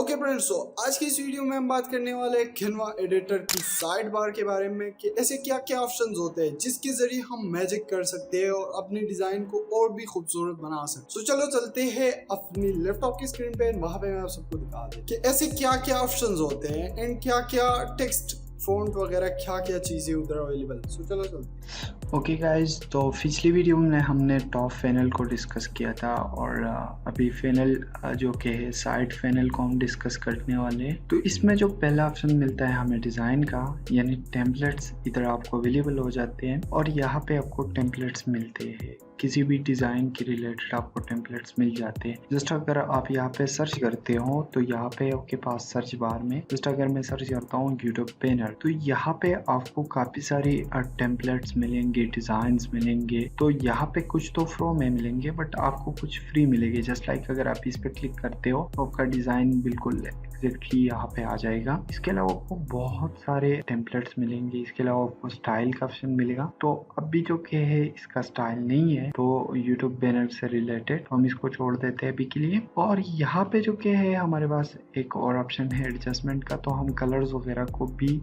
Okay friends, सो आज की इस वीडियो में हम बात करने वाले हैं कैनवा एडिटर की साइड बार के बारे में कि ऐसे क्या क्या ऑप्शंस होते हैं जिसके जरिए हम मैजिक कर सकते हैं और अपनी डिजाइन को और भी खूबसूरत बना सकते हैं। सो चलो चलते हैं अपनी लैपटॉप की स्क्रीन पे, वहां पे मैं आप सबको दिखा दूं कि ऐसे क्या क्या ऑप्शंस होते हैं एंड क्या क्या टेक्स्ट फॉन्ट वगैरह क्या क्या चीजें उधर अवेलेबल। सो चलो चलते। ओके गाइस, तो पिछली वीडियो में हमने टॉप फैनल को डिस्कस किया था और अभी फैनल जो कि है साइड फैनल को हम डिस्कस करने वाले हैं। तो इसमें जो पहला ऑप्शन मिलता है हमें डिज़ाइन का, यानी टेम्पलेट्स इधर आपको अवेलेबल हो जाते हैं और यहाँ पे आपको टेम्पलेट्स मिलते हैं। किसी भी डिज़ाइन के रिलेटेड आपको टेम्पलेट्स मिल जाते हैं। जस्ट अगर आप यहाँ पे सर्च करते हो तो यहाँ पे आपके पास सर्च बार में जस्ट अगर मैं सर्च करता हूँ यूट्यूब बैनर, तो यहाँ पे आपको काफ़ी सारी टेम्पलेट्स मिलेंगे, डिज़ाइंस मिलेंगे। तो यहाँ पे कुछ तो फ्रो में मिलेंगे बट आपको कुछ फ्री मिलेंगे। जस्ट लाइक अगर आप इस पे क्लिक करते हो तो आपका डिज़ाइन बिल्कुल एग्जैक्टली यहाँ पे आ जाएगा। इसके अलावा आपको बहुत सारे टेम्पलेट्स मिलेंगे। इसके अलावा आपको स्टाइल का ऑप्शन मिलेगा। तो अभी जो कि है इसका स्टाइल नहीं है तो यूट्यूब बैनर से रिलेटेड हम इसको छोड़ देते हैं अभी के लिए। और यहाँ पे जो कि है हमारे पास एक और ऑप्शन है एडजस्टमेंट का, तो हम कलर्स वगैरह को भी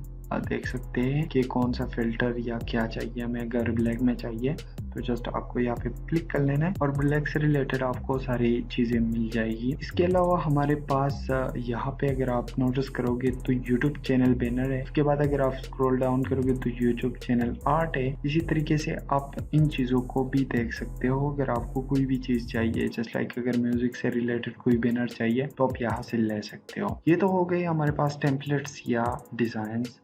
देख सकते हैं कि कौन सा फिल्टर या क्या चाहिए हमें। अगर ब्लैक में चाहिए तो जस्ट आपको यहाँ पे क्लिक कर लेना है और ब्लैक से रिलेटेड आपको सारी चीज़ें मिल जाएगी। इसके अलावा हमारे पास यहाँ पे अगर आप नोटिस करोगे तो यूट्यूब चैनल बैनर है। उसके बाद अगर आप स्क्रॉल डाउन करोगे तो यूट्यूब चैनल आर्ट है। इसी तरीके से आप इन चीज़ों को भी देख सकते हो। अगर आपको कोई भी चीज़ चाहिए, जस्ट लाइक अगर म्यूजिक से रिलेटेड कोई बैनर चाहिए तो आप यहाँ से ले सकते हो। ये तो हो गई हमारे पास टेम्पलेट्स या डिज़ाइंस,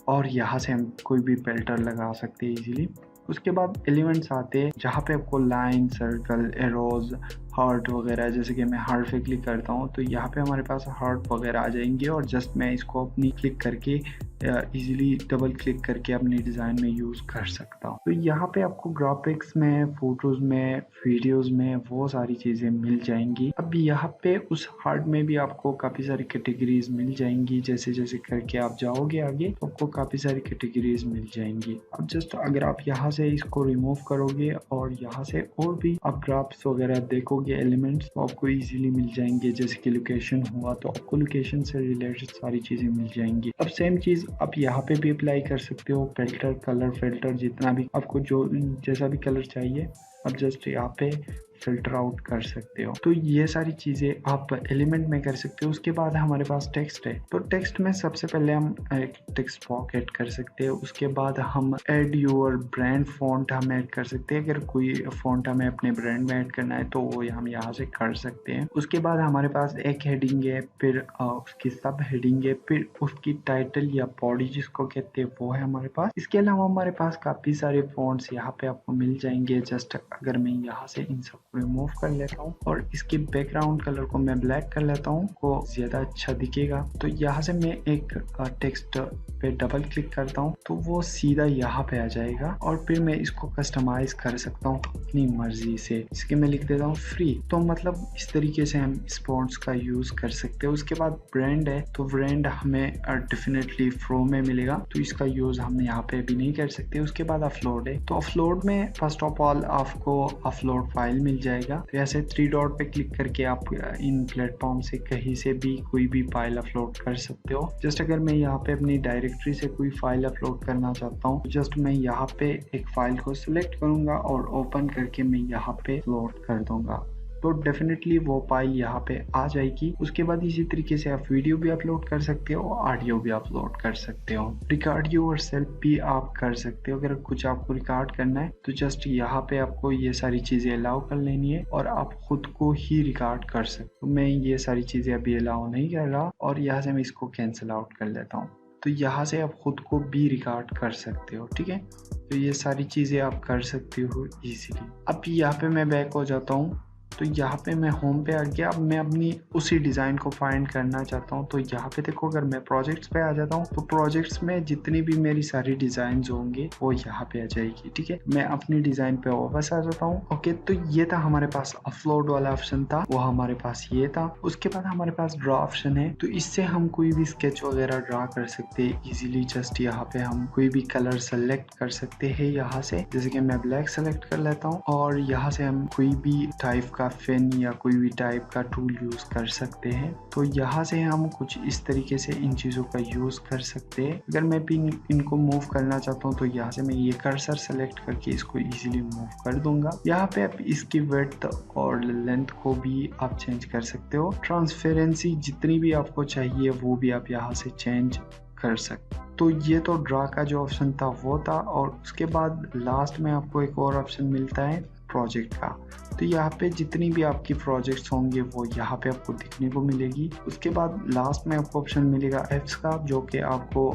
और यहाँ से हम कोई भी फिल्टर लगा सकते हैं इजीली। उसके बाद एलिमेंट्स आते हैं जहाँ पे आपको लाइन, सर्कल, एरोज, हार्ट वगैरह, जैसे कि मैं हार्ट पे क्लिक करता हूँ तो यहाँ पे हमारे पास हार्ट वगैरह आ जाएंगे और जस्ट मैं इसको अपनी क्लिक करके इजीली डबल क्लिक करके अपनी डिज़ाइन में यूज़ कर सकता हूँ। तो यहाँ पे आपको ग्राफिक्स में, फोटोज़ में, वीडियोज़ में वो सारी चीज़ें मिल जाएंगी। अब यहाँ पे उस हार्ट में भी आपको काफ़ी सारी कैटेगरीज मिल जाएंगी। जैसे जैसे करके आप जाओगे आगे तो आपको काफ़ी सारी कैटेगरीज मिल जाएंगी। अब जस्ट अगर आप यहाँ से इसको रिमूव करोगे और यहाँ से और भी आप ग्राफ्स वगैरह देखोगे एलिमेंट्स, तो आपको इजीली मिल जाएंगे। जैसे कि लोकेशन हुआ तो आपको लोकेशन से रिलेटेड सारी चीज़ें मिल जाएंगी। अब सेम चीज़ आप यहाँ पे भी अप्लाई कर सकते हो। फिल्टर, कलर फिल्टर, जितना भी आपको जो जैसा भी कलर चाहिए आप जस्ट यहाँ पे फिल्टर आउट कर सकते हो। तो ये सारी चीज़ें आप एलिमेंट में कर सकते हो। उसके बाद हमारे पास टेक्स्ट है, तो टेक्स्ट में सबसे पहले हम एक टेक्स्ट बॉक्स ऐड कर सकते हैं। उसके बाद हम ऐड योर ब्रांड फॉन्ट हम ऐड कर सकते हैं। अगर कोई फॉन्ट हमें अपने ब्रांड में ऐड करना है तो वो हम यहाँ से कर सकते हैं। उसके बाद हमारे पास एक हेडिंग है, फिर उसकी सब हेडिंग है, फिर उसकी टाइटल या बॉडी जिसको कहते हैं वो है हमारे पास। इसके अलावा हमारे पास काफ़ी सारे फॉन्ट्स यहाँ पे आपको मिल जाएंगे। जस्ट अगर मैं यहाँ से इन सब रिमूव कर लेता हूँ और इसके बैकग्राउंड कलर को मैं ब्लैक कर लेता हूँ, वो ज्यादा अच्छा दिखेगा। तो यहाँ से मैं एक टेक्स्ट पे डबल क्लिक करता हूँ तो वो सीधा यहाँ पे आ जाएगा और फिर मैं इसको कस्टमाइज कर सकता हूँ अपनी मर्जी से। इसके मैं लिख देता हूँ फ्री। तो मतलब इस तरीके से हम स्पॉन्ट्स का यूज कर सकते हैं। उसके बाद ब्रांड है, तो ब्रांड हमें डेफिनेटली फ्रो में मिलेगा तो इसका यूज हम यहाँ पे भी नहीं कर सकते। उसके बाद अपलोड है, तो अपलोड में फर्स्ट ऑफ ऑल आपको अपलोड फाइल मिल जाएगा। तो ऐसे 3 डॉट पे क्लिक करके आप इन प्लेटफॉर्म से कहीं से भी कोई भी फाइल अपलोड कर सकते हो। जस्ट अगर मैं यहाँ पे अपनी डायरेक्टरी से कोई फाइल अपलोड करना चाहता हूँ, जस्ट मैं यहाँ पे एक फाइल को सिलेक्ट करूंगा और ओपन करके मैं यहाँ पे अपलोड कर दूंगा तो डेफिनेटली वो फाइल यहाँ पे आ जाएगी। उसके बाद इसी तरीके से आप वीडियो भी अपलोड कर सकते हो, ऑडियो भी अपलोड कर सकते हो, रिकॉर्ड योरसेल्फ भी आप कर सकते हो। अगर कुछ आपको रिकॉर्ड करना है तो जस्ट यहाँ पे आपको ये सारी चीजें अलाउ कर लेनी है और आप खुद को ही रिकॉर्ड कर सकते हो। मैं ये सारी चीजें अभी अलाउ नहीं कर रहा और यहाँ से मैं इसको कैंसिल आउट कर लेता हूँ। तो यहाँ से आप खुद को भी रिकॉर्ड कर सकते हो, ठीक है। तो ये सारी चीजें आप कर सकते हो इजीली। अब यहाँ पे मैं बैक हो जाता हूँ तो यहाँ पे मैं होम पे आ गया। अब मैं अपनी उसी डिज़ाइन को फाइंड करना चाहता हूँ तो यहाँ पे देखो, अगर मैं प्रोजेक्ट्स पे आ जाता हूँ तो प्रोजेक्ट्स में जितनी भी मेरी सारी डिज़ाइन होंगे वो यहाँ पे आ जाएगी, ठीक है। मैं अपनी डिज़ाइन पे वापस आ जाता हूँ। ओके, तो ये था हमारे पास अपलोड वाला ऑप्शन था, वो हमारे पास ये था। उसके बाद हमारे पास ड्रा ऑप्शन है, तो इससे हम कोई भी स्केच वगैरह ड्रा कर सकते हैं इजीली। जस्ट यहाँ पे हम कोई भी कलर सेलेक्ट कर सकते हैं यहाँ से, जैसे कि मैं ब्लैक सेलेक्ट कर लेता हूँ और यहाँ से हम कोई भी टाइप का फिन या कोई भी टाइप का टूल यूज़ कर सकते हैं। तो यहाँ से हम कुछ इस तरीके से इन चीज़ों का यूज़ कर सकते हैं। अगर मैं भी इनको मूव करना चाहता हूँ तो यहाँ से मैं ये कर्सर सेलेक्ट करके इसको इजीली मूव कर दूंगा। यहाँ पे आप इसकी विड्थ और लेंथ को भी आप चेंज कर सकते हो। ट्रांसपेरेंसी जितनी भी आपको चाहिए वो भी आप यहाँ से चेंज कर सकते। तो ये तो ड्रा का जो ऑप्शन था वो था, और उसके बाद लास्ट में आपको एक और ऑप्शन मिलता है प्रोजेक्ट का। तो यहाँ पे जितनी भी आपकी प्रोजेक्ट्स होंगे वो यहाँ पे आपको दिखने को मिलेगी। उसके बाद लास्ट में आपको ऑप्शन मिलेगा एप्स का, जो कि आपको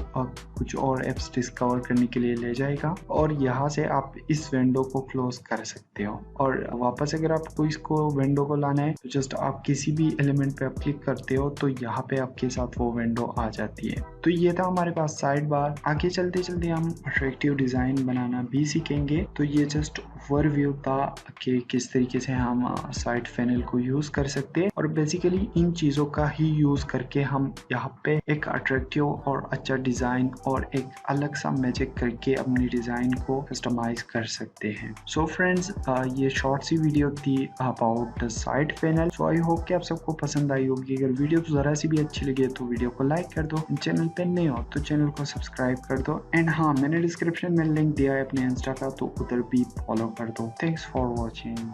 कुछ और एप्स डिस्कवर करने के लिए ले जाएगा, और यहाँ से आप इस विंडो को क्लोज कर सकते हो। और वापस अगर आपको इसको विंडो को लाना है तो जस्ट आप किसी भी एलिमेंट पे आप क्लिक करते हो तो यहाँ पे आपके साथ वो विंडो आ जाती है। तो ये था हमारे पास साइड बार। आगे चलते चलते हम अट्रैक्टिव डिज़ाइन बनाना भी सीखेंगे। तो ये जस्ट ओवरव्यू था कि किस तरीके से हम साइड पैनल को यूज़ कर सकते हैं, और बेसिकली इन चीज़ों का ही यूज़ करके हम यहाँ पे एक अट्रैक्टिव और अच्छा डिज़ाइन और एक अलग सा मैजिक करके अपनी डिज़ाइन को कस्टमाइज कर सकते हैं। सो फ्रेंड्स, ये शॉर्ट सी वीडियो थी about the side panel. So I hope कि आप सबको पसंद आई होगी। अगर वीडियो तो ज़रा सी भी अच्छी लगी तो वीडियो को लाइक कर दो, चैनल पे नए हो तो चैनल को सब्सक्राइब कर दो, एंड हाँ, मैंने डिस्क्रिप्शन में लिंक दिया है अपने इंस्टा का, तो उधर भी फॉलो कर दो। Thanks for watching.